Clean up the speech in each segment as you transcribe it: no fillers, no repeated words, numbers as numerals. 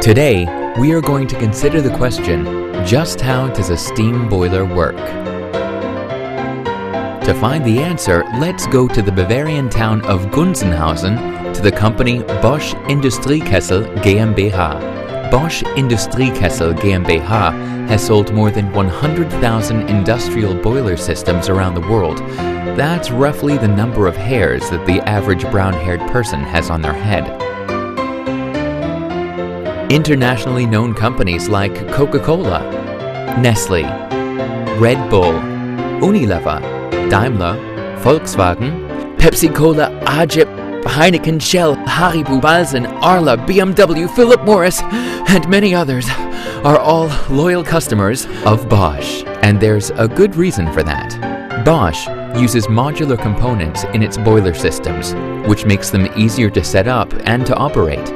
Today, we are going to consider the question, just how does a steam boiler work? To find the answer, let's go to the Bavarian town of Gunzenhausen to the company Bosch Industriekessel GmbH. Bosch Industriekessel GmbH has sold more than 100,000 industrial boiler systems around the world. That's roughly the number of hairs that the average brown-haired person has on their head. Internationally known companies like Coca-Cola, Nestle, Red Bull, Unilever, Daimler, Volkswagen, Pepsi-Cola, Ajip, Heineken, Shell, Haribo, Balzen, Arla, BMW, Philip Morris, and many others are all loyal customers of Bosch. And there's a good reason for that. Bosch uses modular components in its boiler systems, which makes them easier to set up and to operate.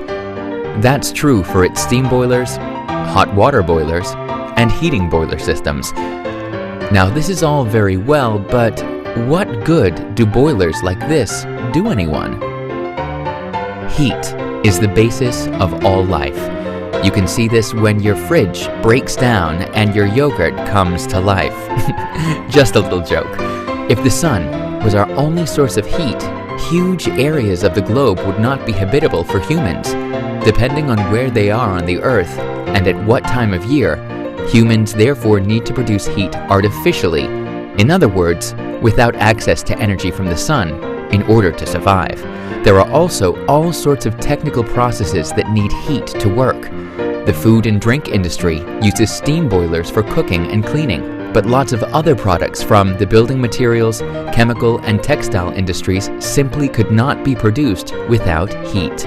That's true for its steam boilers, hot water boilers, and heating boiler systems. Now this is all very well, but what good do boilers like this do anyone? Heat is the basis of all life. You can see this when your fridge breaks down and your yogurt comes to life. Just a little joke. If the sun was our only source of heat, huge areas of the globe would not be habitable for humans. Depending on where they are on the Earth and at what time of year, humans therefore need to produce heat artificially. In other words, without access to energy from the sun, in order to survive. There are also all sorts of technical processes that need heat to work. The food and drink industry uses steam boilers for cooking and cleaning, but lots of other products from the building materials, chemical, and textile industries simply could not be produced without heat.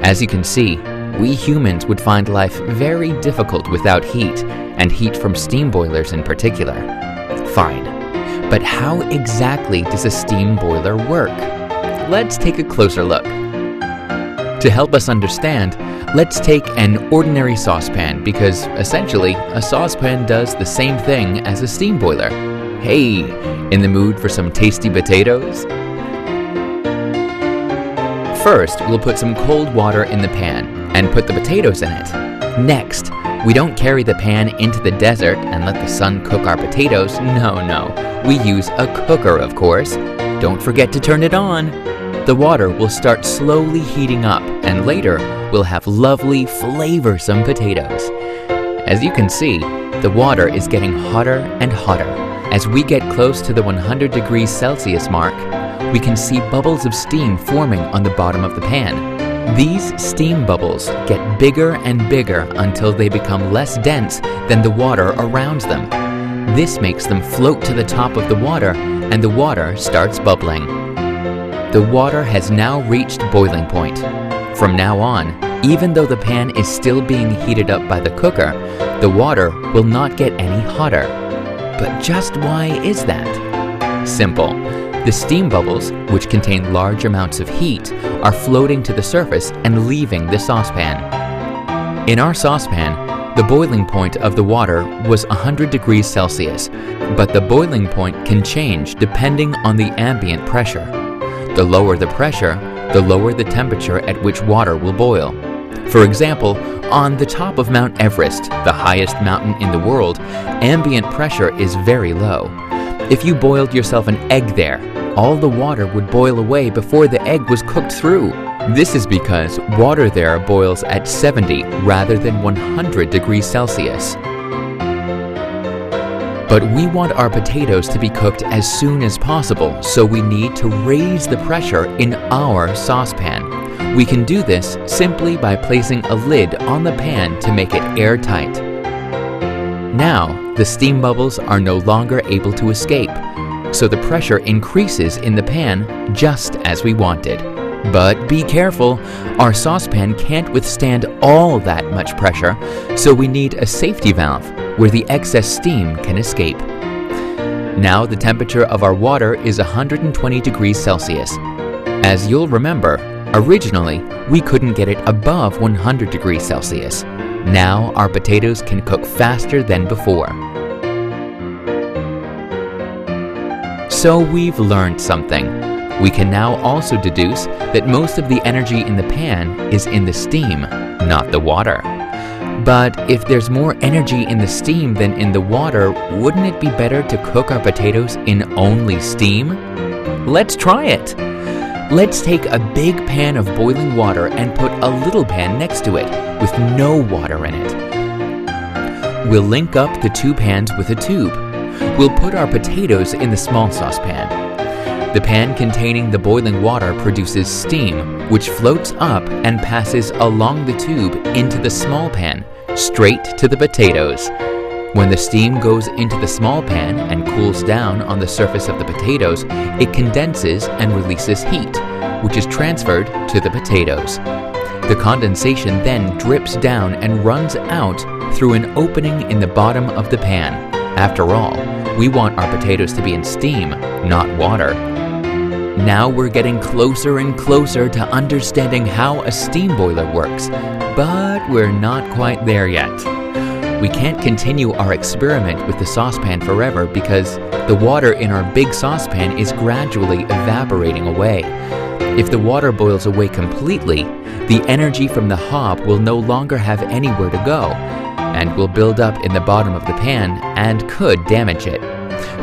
As you can see, we humans would find life very difficult without heat, and heat from steam boilers in particular. Fine. But how exactly does a steam boiler work? Let's take a closer look. To help us understand, let's take an ordinary saucepan because, essentially, a saucepan does the same thing as a steam boiler. Hey, in the mood for some tasty potatoes? First, we'll put some cold water in the pan and put the potatoes in it. Next, we don't carry the pan into the desert and let the sun cook our potatoes. No. We use a cooker, of course. Don't forget to turn it on. The water will start slowly heating up, and later we'll have lovely, flavorsome potatoes. As you can see, the water is getting hotter and hotter. As we get close to the 100 degrees Celsius mark, we can see bubbles of steam forming on the bottom of the pan. These steam bubbles get bigger and bigger until they become less dense than the water around them. This makes them float to the top of the water, and the water starts bubbling. The water has now reached boiling point. From now on, even though the pan is still being heated up by the cooker, the water will not get any hotter. But just why is that? Simple. The steam bubbles, which contain large amounts of heat, are floating to the surface and leaving the saucepan. In our saucepan, the boiling point of the water was 100 degrees Celsius, but the boiling point can change depending on the ambient pressure. The lower the pressure, the lower the temperature at which water will boil. For example, on the top of Mount Everest, the highest mountain in the world, ambient pressure is very low. If you boiled yourself an egg there, all the water would boil away before the egg was cooked through. This is because water there boils at 70 rather than 100 degrees Celsius. But we want our potatoes to be cooked as soon as possible, so we need to raise the pressure in our saucepan. We can do this simply by placing a lid on the pan to make it airtight. Now, the steam bubbles are no longer able to escape, so the pressure increases in the pan just as we wanted. But be careful, our saucepan can't withstand all that much pressure, so we need a safety valve where the excess steam can escape. Now the temperature of our water is 120 degrees Celsius. As you'll remember, originally we couldn't get it above 100 degrees Celsius. Now our potatoes can cook faster than before. So we've learned something. We can now also deduce that most of the energy in the pan is in the steam, not the water. But if there's more energy in the steam than in the water, wouldn't it be better to cook our potatoes in only steam? Let's try it! Let's take a big pan of boiling water and put a little pan next to it with no water in it. We'll link up the two pans with a tube. We'll put our potatoes in the small saucepan. The pan containing the boiling water produces steam, which floats up and passes along the tube into the small pan, straight to the potatoes. When the steam goes into the small pan and cools down on the surface of the potatoes, it condenses and releases heat, which is transferred to the potatoes. The condensation then drips down and runs out through an opening in the bottom of the pan. After all, we want our potatoes to be in steam, not water. Now we're getting closer and closer to understanding how a steam boiler works, but we're not quite there yet. We can't continue our experiment with the saucepan forever because the water in our big saucepan is gradually evaporating away. If the water boils away completely, the energy from the hob will no longer have anywhere to go and will build up in the bottom of the pan and could damage it.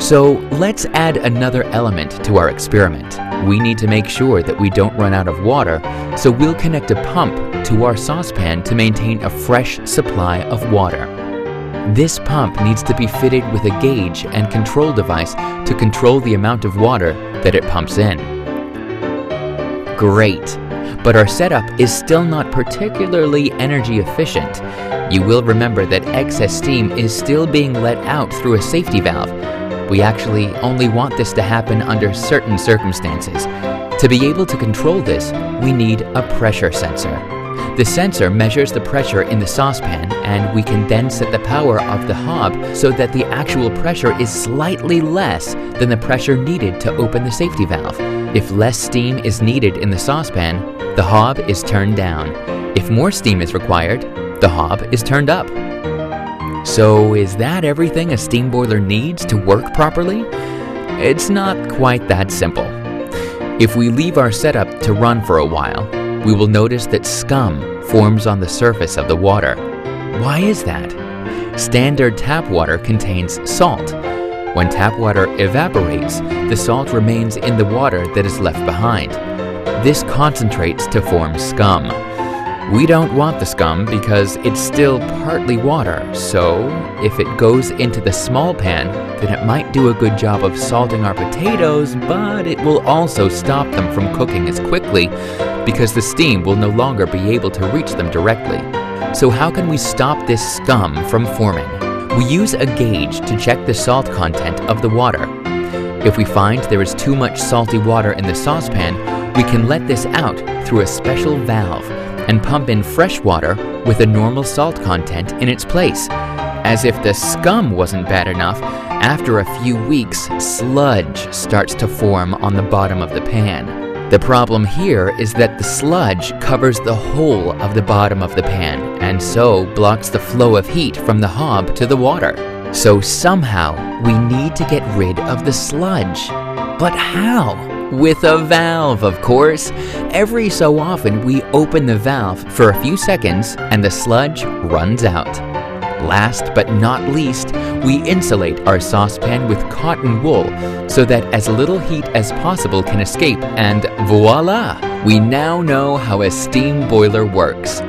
So let's add another element to our experiment. We need to make sure that we don't run out of water, so we'll connect a pump to our saucepan to maintain a fresh supply of water. This pump needs to be fitted with a gauge and control device to control the amount of water that it pumps in. Great! But our setup is still not particularly energy efficient. You will remember that excess steam is still being let out through a safety valve. We actually only want this to happen under certain circumstances. To be able to control this, we need a pressure sensor. The sensor measures the pressure in the saucepan, and we can then set the power of the hob so that the actual pressure is slightly less than the pressure needed to open the safety valve. If less steam is needed in the saucepan, the hob is turned down. If more steam is required, the hob is turned up. So is that everything a steam boiler needs to work properly? It's not quite that simple. If we leave our setup to run for a while, we will notice that scum forms on the surface of the water. Why is that? Standard tap water contains salt. When tap water evaporates, the salt remains in the water that is left behind. This concentrates to form scum. We don't want the scum because it's still partly water, so if it goes into the small pan, then it might do a good job of salting our potatoes, but it will also stop them from cooking as quickly because the steam will no longer be able to reach them directly. So how can we stop this scum from forming? We use a gauge to check the salt content of the water. If we find there is too much salty water in the saucepan, we can let this out through a special valve and pump in fresh water with a normal salt content in its place. As if the scum wasn't bad enough, after a few weeks, sludge starts to form on the bottom of the pan. The problem here is that the sludge covers the whole of the bottom of the pan and so blocks the flow of heat from the hob to the water. So somehow we need to get rid of the sludge. But how? With a valve, of course. Every so often we open the valve for a few seconds and the sludge runs out. Last but not least, we insulate our saucepan with cotton wool so that as little heat as possible can escape, and voila! We now know how a steam boiler works.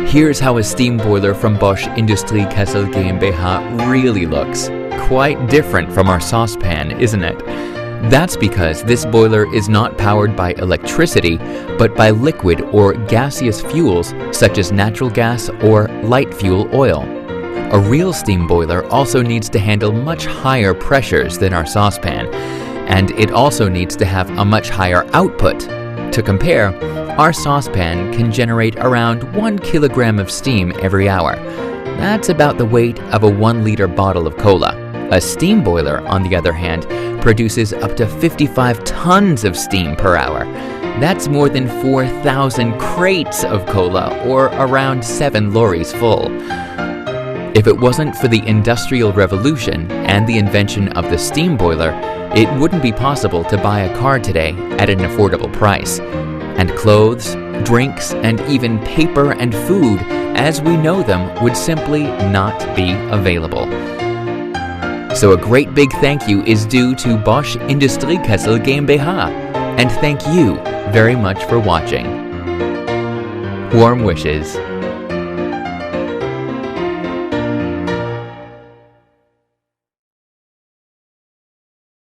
Here's how a steam boiler from Bosch Industriekessel GmbH really looks. Quite different from our saucepan, isn't it? That's because this boiler is not powered by electricity, but by liquid or gaseous fuels such as natural gas or light fuel oil. A real steam boiler also needs to handle much higher pressures than our saucepan, and it also needs to have a much higher output. To compare, our saucepan can generate around 1 kilogram of steam every hour. That's about the weight of a 1-liter bottle of cola. A steam boiler, on the other hand, produces up to 55 tons of steam per hour. That's more than 4,000 crates of cola, or around 7 lorries full. If it wasn't for the Industrial Revolution and the invention of the steam boiler, it wouldn't be possible to buy a car today at an affordable price. And clothes, drinks, and even paper and food as we know them, would simply not be available. So a great big thank you is due to Bosch Industriekessel GmbH, and thank you very much for watching. Warm wishes.